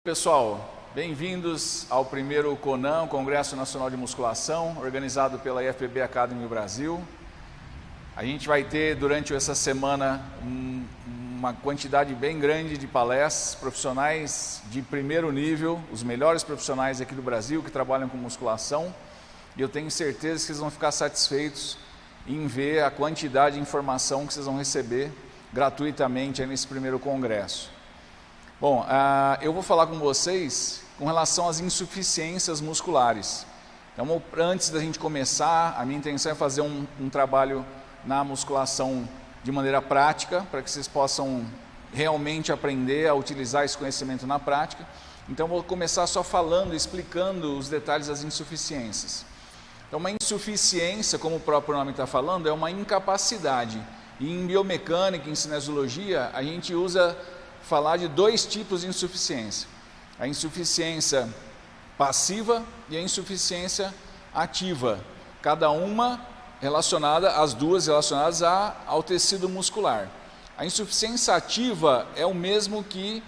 Pessoal, bem-vindos ao primeiro CONAM, Congresso Nacional de Musculação, organizado pela IFBB Academy Brasil. A gente vai ter durante essa semana uma quantidade bem grande de palestras, profissionais de primeiro nível, os melhores profissionais aqui do Brasil que trabalham com musculação, e eu tenho certeza que vocês vão ficar satisfeitos em ver a quantidade de informação que vocês vão receber gratuitamente aí nesse primeiro congresso. Bom, eu vou falar com vocês com relação às insuficiências musculares. Então, antes da gente começar, a minha intenção é fazer um trabalho na musculação de maneira prática, para que vocês possam realmente aprender a utilizar esse conhecimento na prática. Então, vou começar só falando, explicando os detalhes das insuficiências. Então, uma insuficiência, como o próprio nome está falando, é uma incapacidade. E em biomecânica, em cinesiologia, a gente usa falar de dois tipos de insuficiência: a insuficiência passiva e a insuficiência ativa, cada uma relacionada, as duas relacionadas ao tecido muscular. A insuficiência ativa é o mesmo que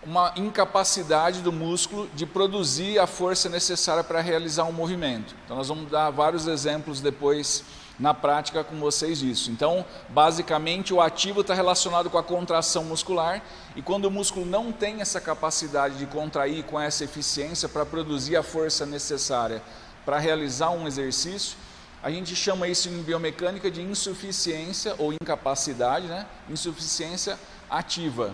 uma incapacidade do músculo de produzir a força necessária para realizar um movimento. Então nós vamos dar vários exemplos depois na prática com vocês disso. Então, basicamente, o ativo está relacionado com a contração muscular, e quando o músculo não tem essa capacidade de contrair com essa eficiência para produzir a força necessária para realizar um exercício, a gente chama isso em biomecânica de insuficiência ou incapacidade, né? Insuficiência ativa.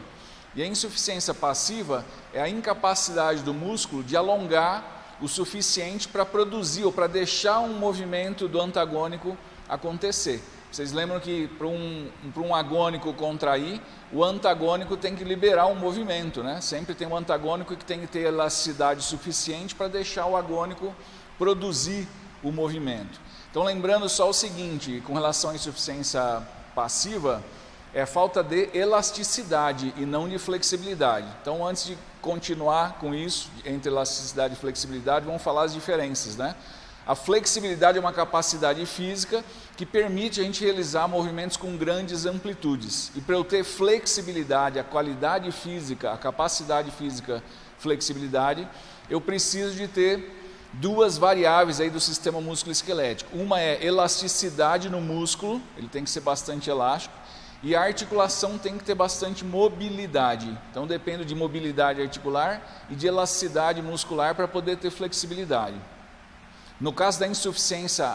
E a insuficiência passiva é a incapacidade do músculo de alongar o suficiente para produzir ou para deixar um movimento do antagônico acontecer. Vocês lembram que para um agônico contrair, o antagônico tem que liberar um movimento, né? Sempre tem um antagônico que tem que ter elasticidade suficiente para deixar o agônico produzir o movimento. Então, lembrando só o seguinte, com relação à insuficiência passiva, é falta de elasticidade e não de flexibilidade. Então, antes de continuar com isso, entre elasticidade e flexibilidade, vamos falar as diferenças, né? A flexibilidade é uma capacidade física que permite a gente realizar movimentos com grandes amplitudes. E para eu ter flexibilidade, a qualidade física, a capacidade física, flexibilidade, eu preciso de ter duas variáveis aí do sistema músculo-esquelético. Uma é elasticidade no músculo, ele tem que ser bastante elástico, e a articulação tem que ter bastante mobilidade. Então depende de mobilidade articular e de elasticidade muscular para poder ter flexibilidade. No caso da insuficiência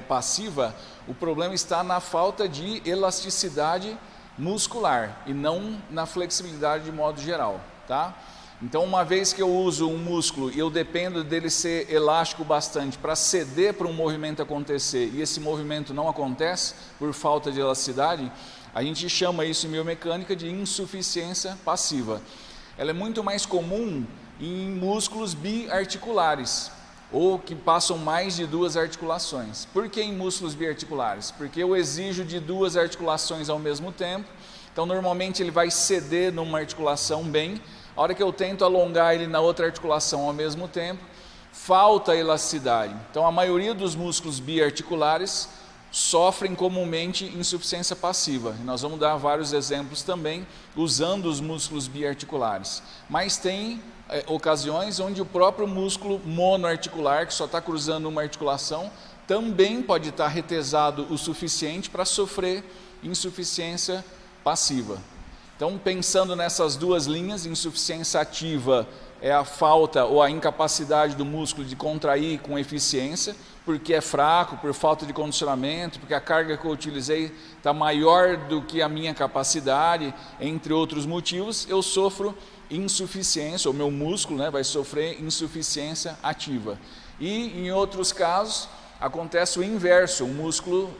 passiva, o problema está na falta de elasticidade muscular e não na flexibilidade de modo geral, tá? Então, uma vez que eu uso um músculo e eu dependo dele ser elástico bastante para ceder para um movimento acontecer, e esse movimento não acontece por falta de elasticidade, a gente chama isso em biomecânica de insuficiência passiva. Ela é muito mais comum em músculos biarticulares, ou que passam mais de duas articulações. Por que em músculos biarticulares? Porque eu exijo de duas articulações ao mesmo tempo. Então, normalmente ele vai ceder numa articulação bem. A hora que eu tento alongar ele na outra articulação ao mesmo tempo, falta elasticidade. Então, a maioria dos músculos biarticulares sofrem comumente insuficiência passiva. E nós vamos dar vários exemplos também usando os músculos biarticulares. Mas tem ocasiões onde o próprio músculo monoarticular, que só está cruzando uma articulação, também pode estar retesado o suficiente para sofrer insuficiência passiva. Então, pensando nessas duas linhas, insuficiência ativa é a falta ou a incapacidade do músculo de contrair com eficiência, porque é fraco, por falta de condicionamento, porque a carga que eu utilizei está maior do que a minha capacidade, entre outros motivos, eu sofro insuficiência, o meu músculo, né, vai sofrer insuficiência ativa. E em outros casos acontece o inverso, o músculo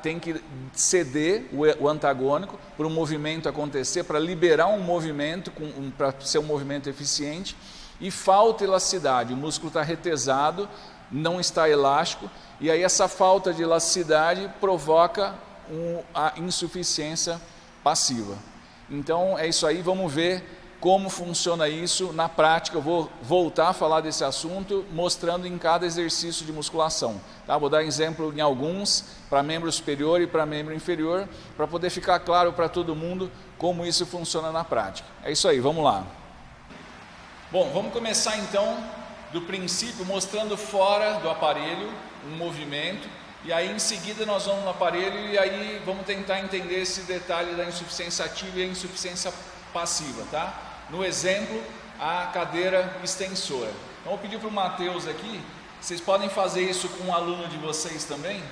tem que ceder o antagônico para um movimento acontecer, para liberar um movimento, para ser um movimento eficiente, e falta elasticidade, o músculo está retesado, não está elástico, e aí essa falta de elasticidade provoca a insuficiência passiva. Então é isso aí, vamos ver como funciona isso na prática. Eu vou voltar a falar desse assunto mostrando em cada exercício de musculação, tá? Vou dar exemplo em alguns para membro superior e para membro inferior, para poder ficar claro para todo mundo como isso funciona na prática. É isso aí, vamos lá. Bom, vamos começar então do princípio, mostrando fora do aparelho um movimento, e aí em seguida nós vamos no aparelho e aí vamos tentar entender esse detalhe da insuficiência ativa e a insuficiência passiva, tá? No exemplo, a cadeira extensora. Então eu vou pedir para o Matheus aqui, vocês podem fazer isso com um aluno de vocês também,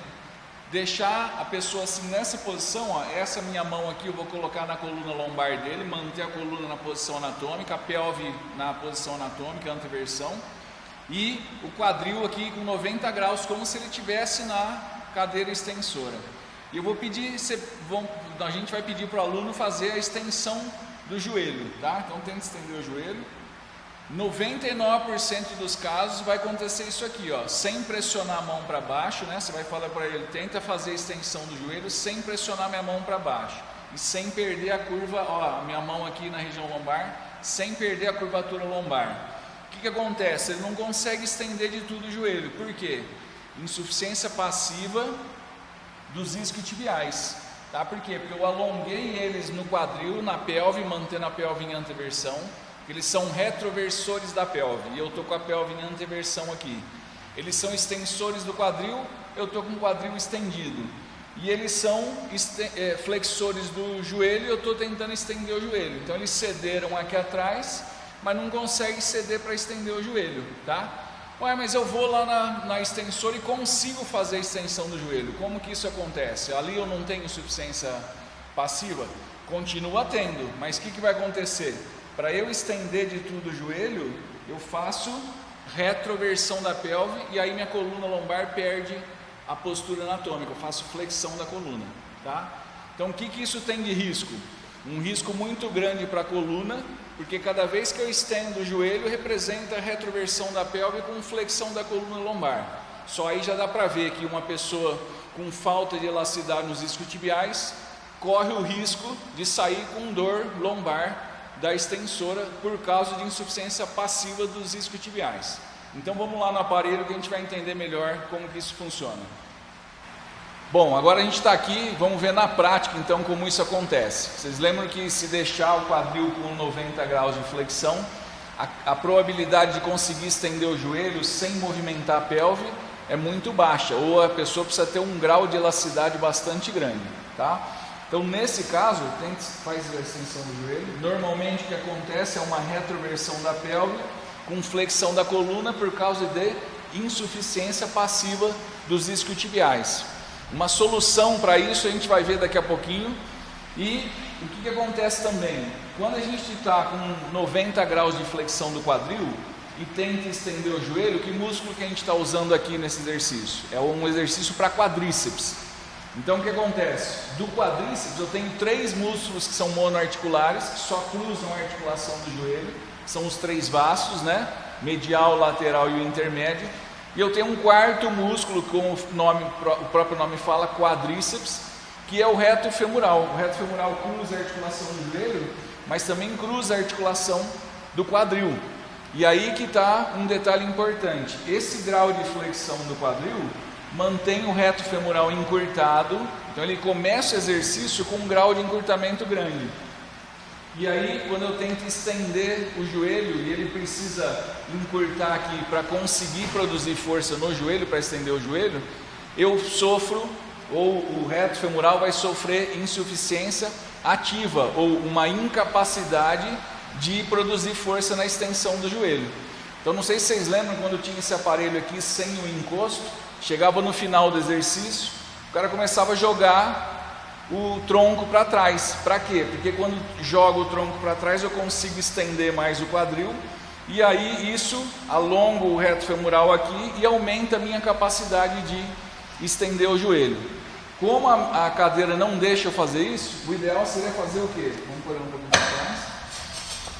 deixar a pessoa assim nessa posição, ó, essa minha mão aqui eu vou colocar na coluna lombar dele, manter a coluna na posição anatômica, a pelve na posição anatômica, anteversão, e o quadril aqui com 90 graus, como se ele estivesse na cadeira extensora. E eu vou pedir, a gente vai pedir para o aluno fazer a extensão do joelho, tá? Então tenta estender o joelho. 99% dos casos vai acontecer isso aqui, ó, sem pressionar a mão para baixo, né? Você vai falar para ele, tenta fazer a extensão do joelho sem pressionar minha mão para baixo e sem perder a curva, ó, minha mão aqui na região lombar, sem perder a curvatura lombar. O que acontece? Ele não consegue estender de tudo o joelho. Por quê? Insuficiência passiva dos isquiotibiais, tá? Por quê? Porque eu alonguei eles no quadril, na pelve, mantendo a pelve em anteversão. Eles são retroversores da pelve, e eu estou com a pelve em anteversão aqui. Eles são extensores do quadril, eu estou com o quadril estendido. E eles são flexores do joelho, eu estou tentando estender o joelho. Então eles cederam aqui atrás, mas não conseguem ceder para estender o joelho, tá? Ué, mas eu vou lá na extensora e consigo fazer a extensão do joelho. Como que isso acontece? Ali eu não tenho insuficiência passiva? Continua tendo, mas o que vai acontecer? Para eu estender de tudo o joelho, eu faço retroversão da pelve e aí minha coluna lombar perde a postura anatômica, eu faço flexão da coluna, tá? Então o que isso tem de risco? Um risco muito grande para a coluna, porque cada vez que eu estendo o joelho representa a retroversão da pelve com flexão da coluna lombar. Só aí já dá para ver que uma pessoa com falta de elasticidade nos isquiotibiais corre o risco de sair com dor lombar da extensora por causa de insuficiência passiva dos isquiotibiais. Então vamos lá no aparelho que a gente vai entender melhor como que isso funciona. Bom, agora a gente está aqui, vamos ver na prática então como isso acontece. Vocês lembram que se deixar o quadril com 90 graus de flexão, a probabilidade de conseguir estender o joelho sem movimentar a pelve é muito baixa, ou a pessoa precisa ter um grau de elasticidade bastante grande, tá? Então nesse caso, faz a extensão do joelho. Normalmente o que acontece é uma retroversão da pelve com flexão da coluna por causa de insuficiência passiva dos isquiotibiais. Uma solução para isso a gente vai ver daqui a pouquinho. E o que acontece também? Quando a gente está com 90 graus de flexão do quadril e tenta estender o joelho, que músculo que a gente está usando aqui nesse exercício? É um exercício para quadríceps. Então o que acontece? Do quadríceps eu tenho 3 músculos que são monoarticulares, que só cruzam a articulação do joelho, são os 3 vastos, né? Medial, lateral e o intermédio. E eu tenho um 4º músculo, como o próprio nome fala, quadríceps, que é o reto femoral. O reto femoral cruza a articulação do joelho, mas também cruza a articulação do quadril. E aí que está um detalhe importante: esse grau de flexão do quadril mantém o reto femoral encurtado, então ele começa o exercício com um grau de encurtamento grande. E aí, quando eu tento estender o joelho e ele precisa encurtar aqui para conseguir produzir força no joelho, para estender o joelho, eu sofro, ou o reto femoral vai sofrer insuficiência ativa, ou uma incapacidade de produzir força na extensão do joelho. Então não sei se vocês lembram quando eu tinha esse aparelho aqui sem o encosto, chegava no final do exercício, o cara começava a jogar o tronco para trás. Para quê? Porque quando jogo o tronco para trás eu consigo estender mais o quadril e aí isso alonga o reto femoral aqui e aumenta a minha capacidade de estender o joelho. Como a cadeira não deixa eu fazer isso, o ideal seria fazer o quê? Vamos pôr um pouquinho para trás.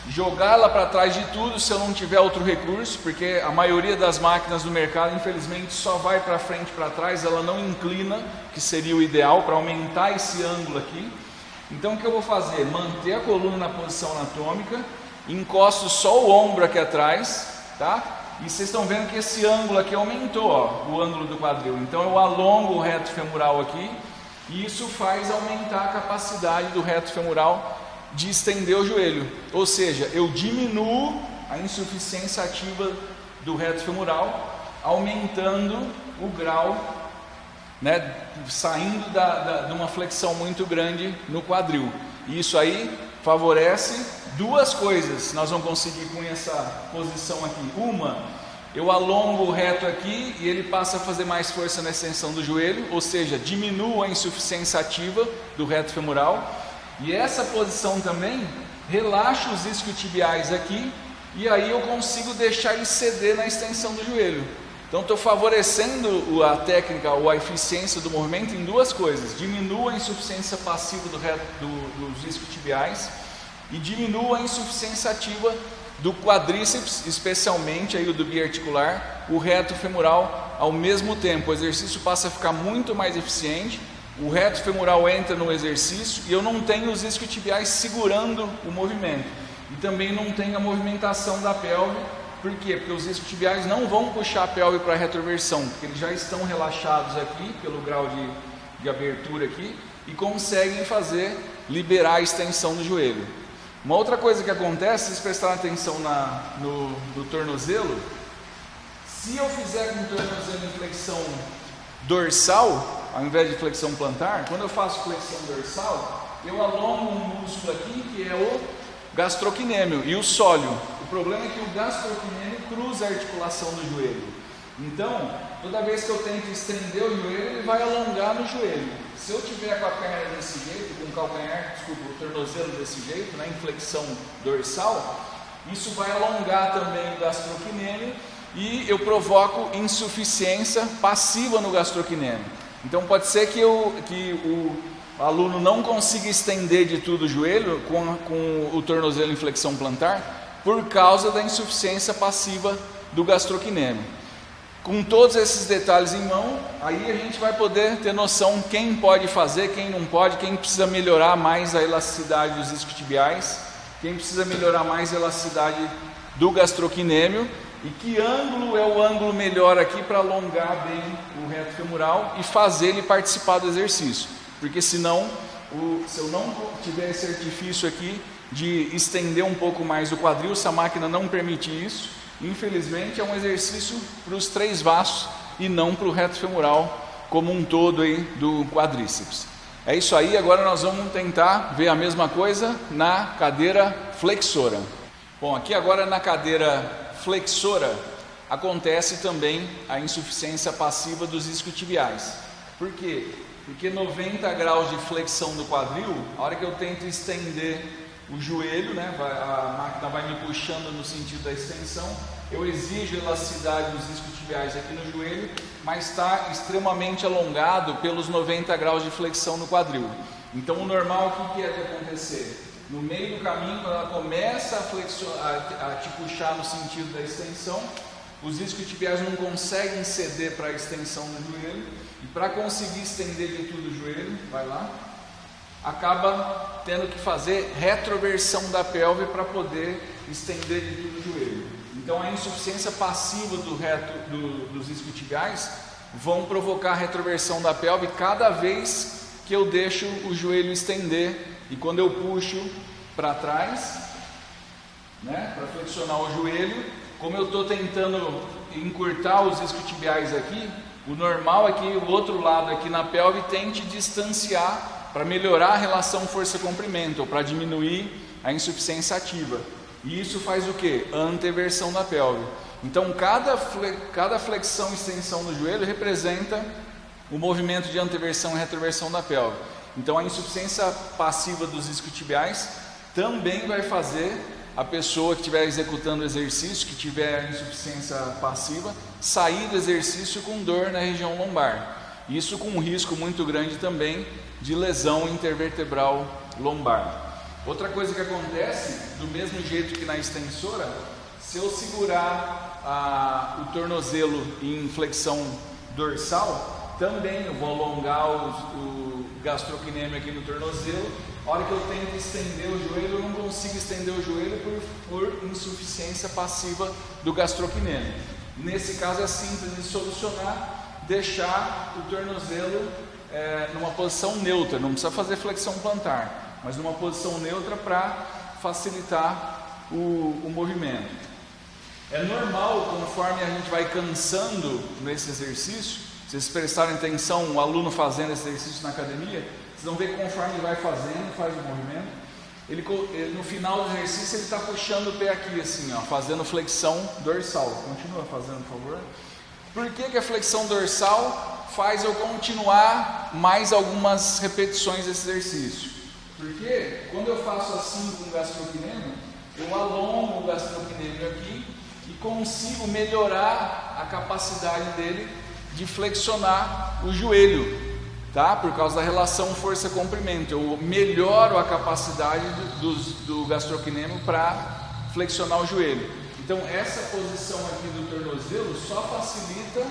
Jogá-la para trás de tudo se eu não tiver outro recurso, porque a maioria das máquinas do mercado infelizmente só vai para frente e para trás, ela não inclina, que seria o ideal para aumentar esse ângulo aqui. Então o que eu vou fazer? Manter a coluna na posição anatômica, encosto só o ombro aqui atrás, tá? E vocês estão vendo que esse ângulo aqui aumentou, ó, o ângulo do quadril. Então eu alongo o reto femoral aqui e isso faz aumentar a capacidade do reto femoral de estender o joelho, ou seja, eu diminuo a insuficiência ativa do reto femoral, aumentando o grau, né, saindo de uma flexão muito grande no quadril. E isso aí favorece duas coisas. Nós vamos conseguir com essa posição aqui. Uma, eu alongo o reto aqui e ele passa a fazer mais força na extensão do joelho, ou seja, diminuo a insuficiência ativa do reto femoral. E essa posição também relaxa os isquiotibiais aqui, e aí eu consigo deixar ele ceder na extensão do joelho. Então estou favorecendo a técnica ou a eficiência do movimento em duas coisas: diminua a insuficiência passiva dos isquiotibiais e diminua a insuficiência ativa do quadríceps, especialmente aí o do biarticular, o reto femoral ao mesmo tempo. O exercício passa a ficar muito mais eficiente, o reto femoral entra no exercício e eu não tenho os isquiotibiais segurando o movimento, e também não tenho a movimentação da pelve. Por quê? Porque os isquiotibiais não vão puxar a pelve para a retroversão, porque eles já estão relaxados aqui pelo grau de abertura aqui e conseguem liberar a extensão do joelho. Uma outra coisa que acontece, se vocês prestarem atenção no tornozelo, se eu fizer com o tornozelo em flexão dorsal, ao invés de flexão plantar, quando eu faço flexão dorsal, eu alongo um músculo aqui que é o gastrocnêmio e o sóleo. O problema é que o gastrocnêmio cruza a articulação do joelho. Então, toda vez que eu tento estender o joelho, ele vai alongar no joelho. Se eu tiver com a perna desse jeito, com o calcanhar, o tornozelo desse jeito, em flexão dorsal, isso vai alongar também o gastrocnêmio e eu provoco insuficiência passiva no gastrocnêmio. Então pode ser que o aluno não consiga estender de tudo o joelho com o tornozelo em flexão plantar, por causa da insuficiência passiva do gastrocnêmio. Com todos esses detalhes em mão, aí a gente vai poder ter noção quem pode fazer, quem não pode, quem precisa melhorar mais a elasticidade dos isquiotibiais, quem precisa melhorar mais a elasticidade do gastrocnêmio e que ângulo é o ângulo melhor aqui para alongar bem o reto femoral e fazer ele participar do exercício. Porque senão, se eu não tiver esse artifício aqui de estender um pouco mais o quadril, se a máquina não permite isso, infelizmente é um exercício para os três vasos e não para o reto femoral como um todo aí do quadríceps. É isso aí. Agora nós vamos tentar ver a mesma coisa na cadeira flexora. Bom, aqui agora na cadeira flexora acontece também a insuficiência passiva dos isquiotibiais. Por quê? Porque 90 graus de flexão do quadril, a hora que eu tento estender o joelho, a máquina vai me puxando no sentido da extensão, eu exijo elasticidade dos isquiotibiais aqui no joelho, mas está extremamente alongado pelos 90 graus de flexão no quadril. Então o normal, o que é que acontecer? No meio do caminho, quando ela começa a te puxar no sentido da extensão, os isquiotibiais não conseguem ceder para a extensão do joelho, e para conseguir estender de tudo o joelho, vai lá, acaba tendo que fazer retroversão da pelve para poder estender de tudo o joelho. Então a insuficiência passiva dos isquiotibiais vão provocar retroversão da pelve cada vez que eu deixo o joelho estender, e quando eu puxo para trás, para flexionar o joelho, como eu estou tentando encurtar os isquiotibiais aqui, o normal é que o outro lado aqui na pelve tente distanciar para melhorar a relação força-comprimento, ou para diminuir a insuficiência ativa. E isso faz o quê? Anteversão da pelve. Então cada flexão e extensão do joelho representa o movimento de anteversão e retroversão da pelve. Então a insuficiência passiva dos isquiotibiais também vai fazer a pessoa que estiver executando o exercício, que tiver insuficiência passiva, sair do exercício com dor na região lombar. Isso com um risco muito grande também de lesão intervertebral lombar. Outra coisa que acontece, do mesmo jeito que na extensora, se eu segurar o tornozelo em flexão dorsal, também eu vou alongar o gastrocnêmio aqui no tornozelo. A hora que eu tento estender o joelho, eu não consigo estender o joelho por insuficiência passiva do gastrocnêmio. Nesse caso é simples de solucionar, deixar o tornozelo numa posição neutra, não precisa fazer flexão plantar, mas numa posição neutra para facilitar o movimento. É normal, conforme a gente vai cansando nesse exercício, vocês prestarem atenção, o aluno fazendo esse exercício na academia, vocês vão ver que conforme ele vai fazendo, faz o movimento, ele no final do exercício ele está puxando o pé aqui assim, ó, fazendo flexão dorsal. Continua fazendo, por favor. Por que a flexão dorsal faz eu continuar mais algumas repetições desse exercício? Porque quando eu faço assim com o gastrocnêmio, eu alongo o gastrocnêmio aqui e consigo melhorar a capacidade dele de flexionar o joelho, tá? Por causa da relação força-comprimento, eu melhoro a capacidade do gastrocnêmio para flexionar o joelho. Então essa posição aqui do tornozelo só facilita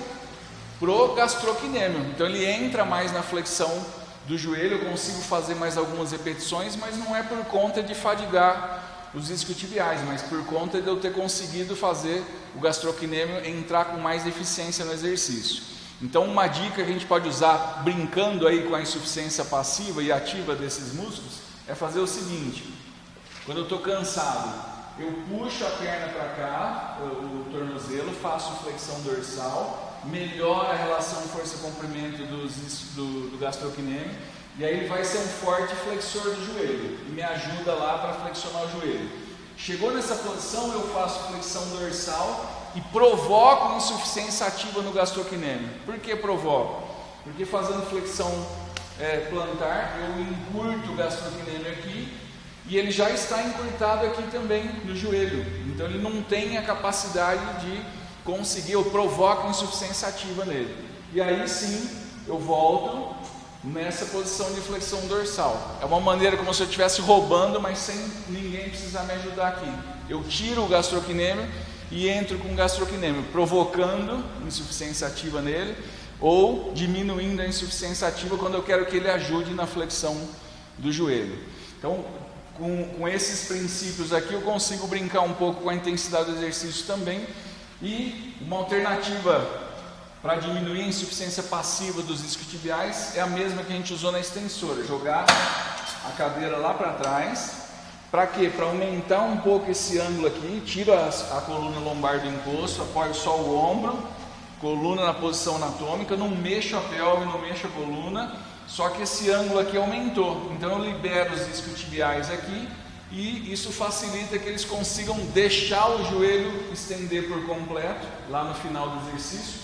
pro gastrocnêmio. Então ele entra mais na flexão do joelho, eu consigo fazer mais algumas repetições, mas não é por conta de fadigar os isquiotibiais, mas por conta de eu ter conseguido fazer o gastrocnêmio entrar com mais eficiência no exercício. Então uma dica que a gente pode usar brincando aí com a insuficiência passiva e ativa desses músculos é fazer o seguinte: quando eu estou cansado, eu puxo a perna para cá, o tornozelo, faço flexão dorsal, melhora a relação força-comprimento do gastrocnêmio, e aí ele vai ser um forte flexor do joelho e me ajuda lá para flexionar o joelho. Chegou nessa posição, eu faço flexão dorsal e provoco insuficiência ativa no gastrocnêmio. Por que provoco? Porque fazendo flexão plantar, eu encurto o gastrocnêmio aqui e ele já está encurtado aqui também no joelho. Então ele não tem a capacidade de conseguir, eu provoco insuficiência ativa nele. E aí sim, eu volto nessa posição de flexão dorsal. É uma maneira como se eu estivesse roubando, mas sem ninguém precisar me ajudar aqui. Eu tiro o gastrocnêmio e entro com o gastrocnêmio, provocando insuficiência ativa nele, ou diminuindo a insuficiência ativa quando eu quero que ele ajude na flexão do joelho. Então, com esses princípios aqui, eu consigo brincar um pouco com a intensidade do exercício também. E uma alternativa para diminuir a insuficiência passiva dos isquiotibiais é a mesma que a gente usou na extensora: jogar a cadeira lá para trás. Para quê? Para aumentar um pouco esse ângulo aqui, tiro a coluna lombar do encosto, apoio só o ombro, coluna na posição anatômica, não mexo a pelve, não mexo a coluna, só que esse ângulo aqui aumentou. Então eu libero os isquiotibiais aqui e isso facilita que eles consigam deixar o joelho estender por completo lá no final do exercício,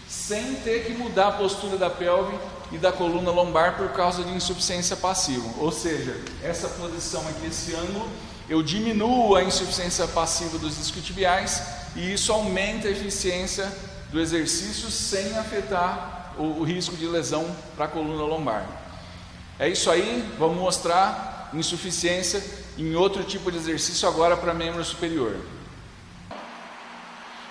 sem ter que mudar a postura da pelve e da coluna lombar por causa de insuficiência passiva. Ou seja, essa posição aqui, esse ângulo, eu diminuo a insuficiência passiva dos isquiotibiais e isso aumenta a eficiência do exercício sem afetar o risco de lesão para a coluna lombar. É isso aí, vamos mostrar insuficiência em outro tipo de exercício agora para membro superior.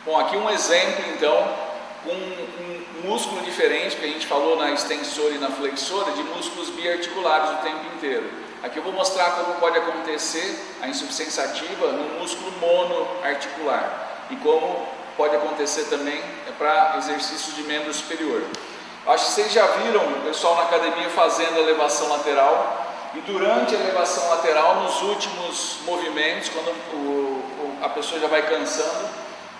Bom, aqui um exemplo então, com um músculo diferente que a gente falou na extensora e na flexora, de músculos biarticulares o tempo inteiro. Aqui eu vou mostrar como pode acontecer a insuficiência ativa no músculo monoarticular e como pode acontecer também para exercícios de membro superior. Acho que vocês já viram o pessoal na academia fazendo a elevação lateral, e durante a elevação lateral, nos últimos movimentos, quando a pessoa já vai cansando,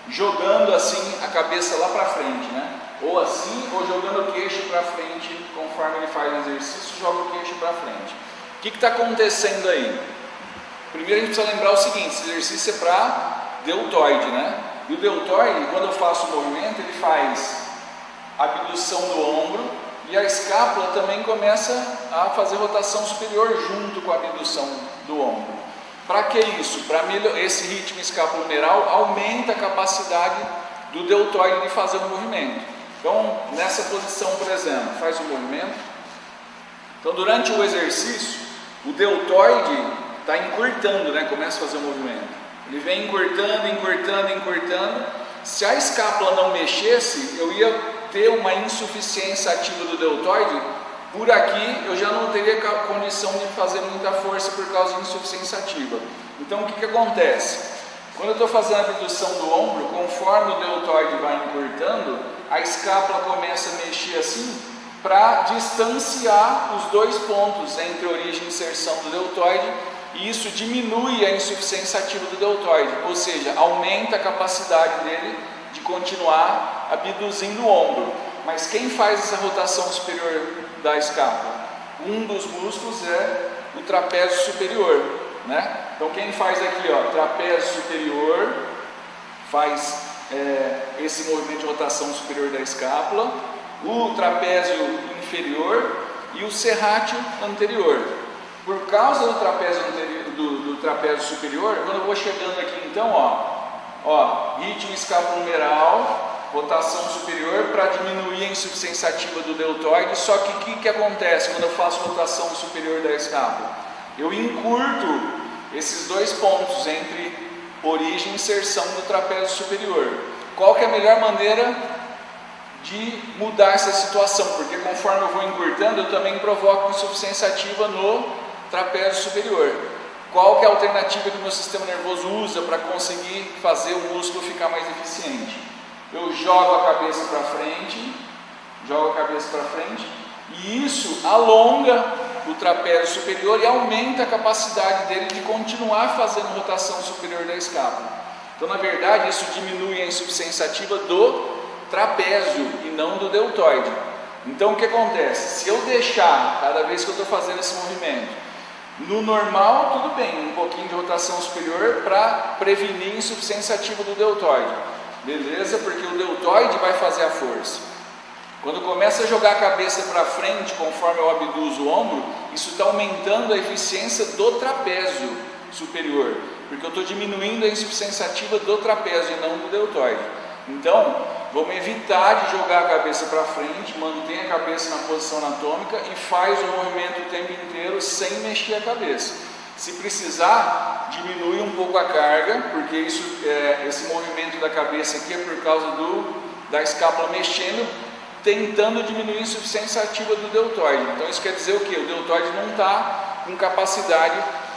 jogando assim a cabeça lá para frente, né? Ou assim, ou jogando o queixo para frente, conforme ele faz o exercício, joga o queixo para frente. O que está acontecendo aí? Primeiro a gente precisa lembrar o seguinte: esse exercício é para deltoide, né? E o deltoide, quando eu faço o movimento, ele faz abdução do ombro e a escápula também começa a fazer rotação superior junto com a abdução do ombro. Para que isso? Para esse ritmo escapulohumeral aumenta a capacidade do deltoide de fazer o movimento. Então, nessa posição, por exemplo, faz o movimento. Então, durante o exercício, o deltoide está encurtando, né? Começa a fazer o movimento. Ele vem encurtando, encurtando, encurtando. Se a escápula não mexesse, eu ia ter uma insuficiência ativa do deltoide. Por aqui eu já não teria condição de fazer muita força por causa de insuficiência ativa. Então o que acontece? Quando eu estou fazendo a abdução do ombro, conforme o deltoide vai encurtando, a escápula começa a mexer assim para distanciar os dois pontos entre origem e inserção do deltoide e isso diminui a insuficiência ativa do deltoide, ou seja, aumenta a capacidade dele de continuar abduzindo o ombro. Mas quem faz essa rotação superior da escápula? Um dos músculos é o trapézio superior, né? Então quem faz aqui, ó, trapézio superior, faz esse movimento de rotação superior da escápula, o trapézio inferior e o serrátil anterior. Por causa do trapézio anterior, do trapézio superior, quando eu vou chegando aqui, então, ó, ritmo escapulohumeral, rotação superior para diminuir a insuficiência ativa do deltoide. Só que o que acontece quando eu faço rotação superior da escápula? Eu encurto esses dois pontos entre origem e inserção do trapézio superior. Qual que é a melhor maneira de mudar essa situação? Porque conforme eu vou encurtando, eu também provoco insuficiência ativa no trapézio superior. Qual que é a alternativa que o meu sistema nervoso usa para conseguir fazer o músculo ficar mais eficiente? Eu jogo a cabeça para frente, e isso alonga o trapézio superior e aumenta a capacidade dele de continuar fazendo rotação superior da escápula. Então, na verdade, isso diminui a insuficiência ativa do trapézio e não do deltoide. Então, o que acontece? Se eu deixar, cada vez que eu estou fazendo esse movimento, no normal, tudo bem, um pouquinho de rotação superior para prevenir a insuficiência ativa do deltoide. Beleza? Porque o deltoide vai fazer a força. Quando começa a jogar a cabeça para frente, conforme eu abduzo o ombro, isso está aumentando a eficiência do trapézio superior, porque eu estou diminuindo a insuficiência ativa do trapézio e não do deltoide. Então, vamos evitar de jogar a cabeça para frente, mantém a cabeça na posição anatômica e faz o movimento o tempo inteiro sem mexer a cabeça. Se precisar, diminui um pouco a carga, porque esse movimento da cabeça aqui é por causa da escápula mexendo, tentando diminuir a insuficiência ativa do deltoide. Então isso quer dizer o quê? O deltoide não está com capacidade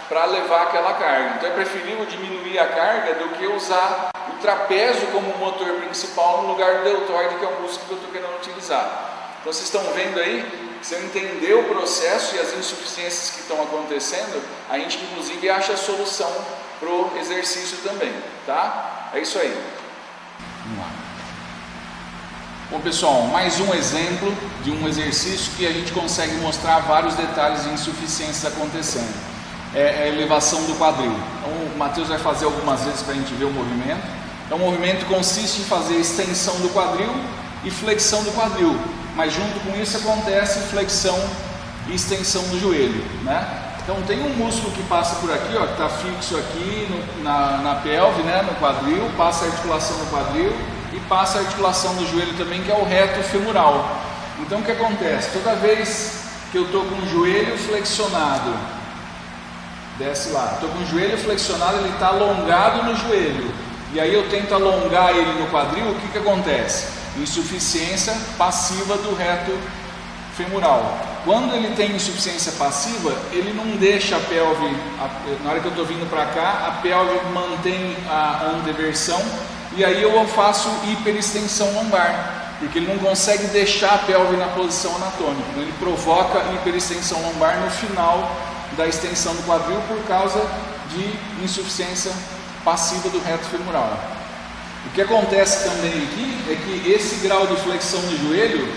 para levar aquela carga. Então é preferível diminuir a carga do que usar o trapézio como motor principal no lugar do deltoide, que é o músculo que eu estou querendo utilizar. Então vocês estão vendo aí, se eu entender o processo e as insuficiências que estão acontecendo, a gente inclusive acha a solução para o exercício também, tá? É isso aí. Vamos lá. Bom pessoal, mais um exemplo de um exercício que a gente consegue mostrar vários detalhes de insuficiências acontecendo. É a elevação do quadril. Então o Matheus vai fazer algumas vezes para a gente ver o movimento. Então o movimento consiste em fazer extensão do quadril e flexão do quadril, mas junto com isso acontece flexão e extensão do joelho, né? Então tem um músculo que passa por aqui, ó, que está fixo aqui na pelve, né, no quadril, passa a articulação do quadril e passa a articulação do joelho também, que é o reto femoral. Então o que acontece? Toda vez que eu estou com o joelho flexionado, desce lá, estou com o joelho flexionado, ele está alongado no joelho, e aí eu tento alongar ele no quadril, o que que acontece? Insuficiência passiva do reto femoral. Quando ele tem insuficiência passiva, ele não deixa a pelve, na hora que eu estou vindo para cá, a pelve mantém a anteversão, e aí eu faço hiperextensão lombar, porque ele não consegue deixar a pelve na posição anatômica. Então ele provoca hiperextensão lombar no final da extensão do quadril por causa de insuficiência passiva do reto femoral. O que acontece também aqui é que esse grau de flexão do joelho,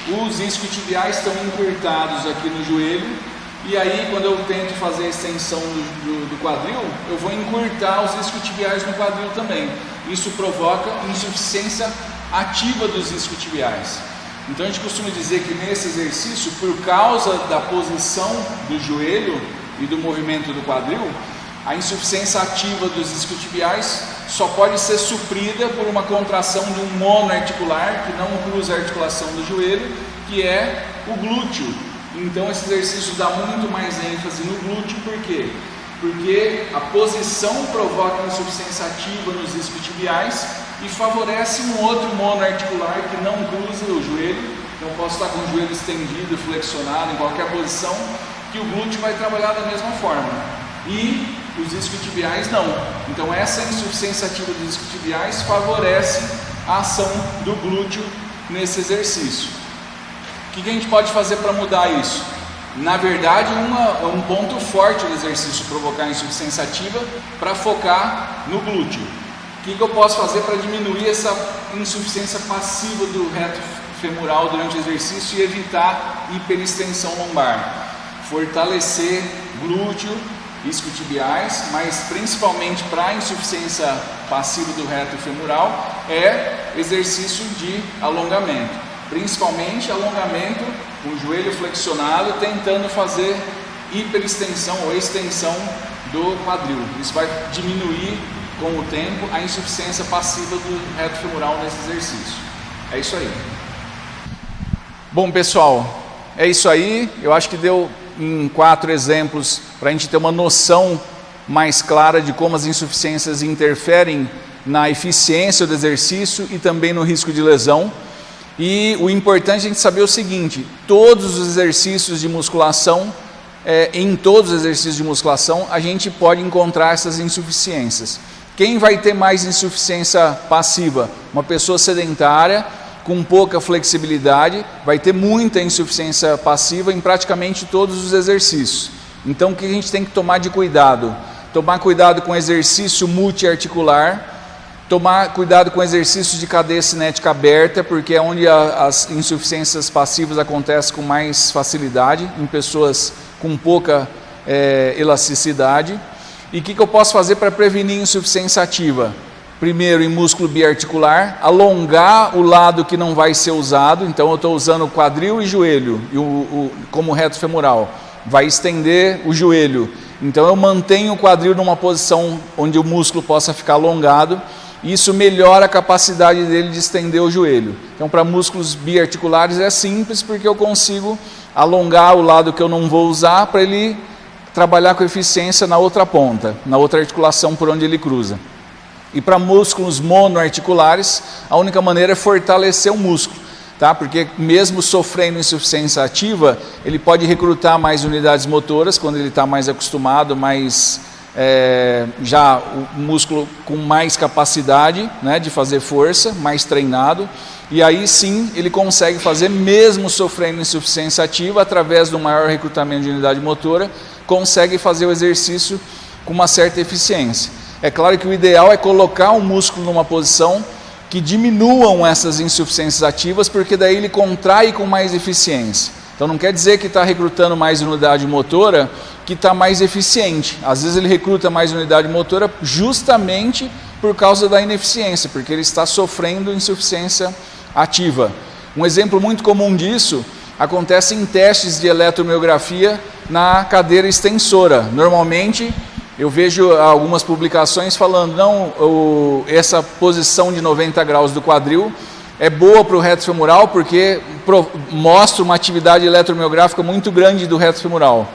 os isquiotibiais estão encurtados aqui no joelho, e aí quando eu tento fazer a extensão do quadril, eu vou encurtar os isquiotibiais no quadril também. Isso provoca insuficiência ativa dos isquiotibiais. Então a gente costuma dizer que nesse exercício, por causa da posição do joelho e do movimento do quadril, a insuficiência ativa dos isquiotibiais só pode ser suprida por uma contração de um monoarticular que não cruza a articulação do joelho, que é o glúteo. Então esse exercício dá muito mais ênfase no glúteo. Por quê? Porque a posição provoca insuficiência ativa nos isquiotibiais e favorece um outro monoarticular que não cruza o joelho. Então eu posso estar com o joelho estendido, flexionado, em qualquer posição, que o glúteo vai trabalhar da mesma forma. E os isquiotibiais não. Então essa insuficiência ativa dos isquiotibiais favorece a ação do glúteo nesse exercício. O que a gente pode fazer para mudar isso? na verdade, um ponto forte do exercício provocar insuficiência ativa para focar no glúteo. O que eu posso fazer para diminuir essa insuficiência passiva do reto femoral durante o exercício e evitar hiperextensão lombar? Fortalecer glúteo, isquiotibiais, mas principalmente para a insuficiência passiva do reto femoral é exercício de alongamento, principalmente alongamento com o joelho flexionado, tentando fazer hiperextensão ou extensão do quadril. Isso vai diminuir com o tempo a insuficiência passiva do reto femoral nesse exercício. É isso aí. Bom, pessoal, é isso aí. Eu acho que deu em 4 exemplos para a gente ter uma noção mais clara de como as insuficiências interferem na eficiência do exercício e também no risco de lesão. E o importante é a gente saber o seguinte: todos os exercícios de musculação, em todos os exercícios de musculação, a gente pode encontrar essas insuficiências. Quem vai ter mais insuficiência passiva? Uma pessoa sedentária, com pouca flexibilidade, vai ter muita insuficiência passiva em praticamente todos os exercícios. Então, o que a gente tem que tomar de cuidado? Tomar cuidado com exercício multiarticular, tomar cuidado com exercícios de cadeia cinética aberta, porque é onde as insuficiências passivas acontecem com mais facilidade, em pessoas com pouca elasticidade. E o que eu posso fazer para prevenir insuficiência ativa? Primeiro, em músculo biarticular, alongar o lado que não vai ser usado. Então eu estou usando o quadril e joelho como reto femoral, vai estender o joelho. Então eu mantenho o quadril numa posição onde o músculo possa ficar alongado. Isso melhora a capacidade dele de estender o joelho. Então, para músculos biarticulares é simples, porque eu consigo alongar o lado que eu não vou usar para ele trabalhar com eficiência na outra ponta, na outra articulação por onde ele cruza. E para músculos monoarticulares, a única maneira é fortalecer o músculo, tá? Porque mesmo sofrendo insuficiência ativa, ele pode recrutar mais unidades motoras quando ele está mais acostumado, já o músculo com mais capacidade, né, de fazer força, mais treinado, e aí sim ele consegue fazer, mesmo sofrendo insuficiência ativa, através do maior recrutamento de unidade motora, consegue fazer o exercício com uma certa eficiência. É claro que o ideal é colocar o músculo numa posição que diminuam essas insuficiências ativas, porque daí ele contrai com mais eficiência. Então não quer dizer que está recrutando mais unidade motora que está mais eficiente. Às vezes ele recruta mais unidade motora justamente por causa da ineficiência, porque ele está sofrendo insuficiência ativa. Um exemplo muito comum disso acontece em testes de eletromiografia na cadeira extensora. Normalmente eu vejo algumas publicações falando, não, essa posição de 90 graus do quadril é boa para o reto femoral porque mostra uma atividade eletromiográfica muito grande do reto femoral.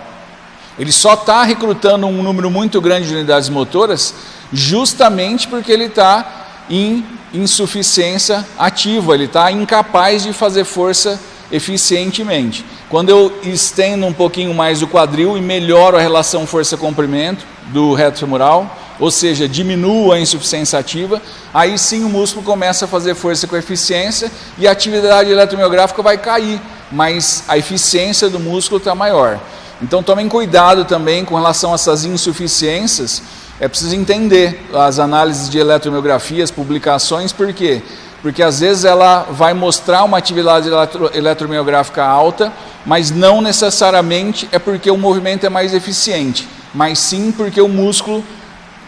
Ele só está recrutando um número muito grande de unidades motoras justamente porque ele está em insuficiência ativa, ele está incapaz de fazer força eficientemente. Quando eu estendo um pouquinho mais o quadril e melhoro a relação força-comprimento do reto femoral, ou seja, diminuo a insuficiência ativa, aí sim o músculo começa a fazer força com eficiência e a atividade eletromiográfica vai cair, mas a eficiência do músculo está maior. Então tomem cuidado também com relação a essas insuficiências. É preciso entender as análises de eletromiografia, as publicações, por quê? Porque às vezes ela vai mostrar uma atividade eletromiográfica alta, mas não necessariamente é porque o movimento é mais eficiente, mas sim porque o músculo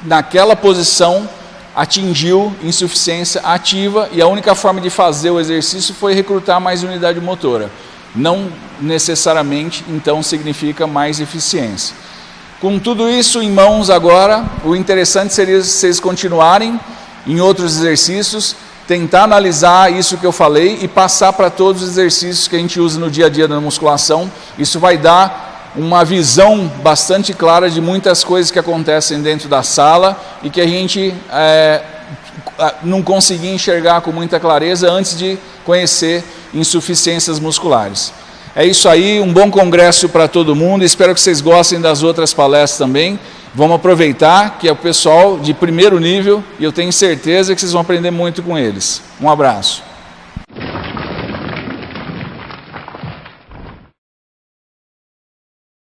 naquela posição atingiu insuficiência ativa e a única forma de fazer o exercício foi recrutar mais unidade motora. Não necessariamente, então, significa mais eficiência. Com tudo isso em mãos agora, o interessante seria vocês continuarem em outros exercícios, tentar analisar isso que eu falei e passar para todos os exercícios que a gente usa no dia a dia da musculação. Isso vai dar uma visão bastante clara de muitas coisas que acontecem dentro da sala e que a gente não conseguia enxergar com muita clareza antes de conhecer insuficiências musculares. É isso aí, um bom congresso para todo mundo, espero que vocês gostem das outras palestras também. Vamos aproveitar que é o pessoal de primeiro nível e eu tenho certeza que vocês vão aprender muito com eles. Um abraço.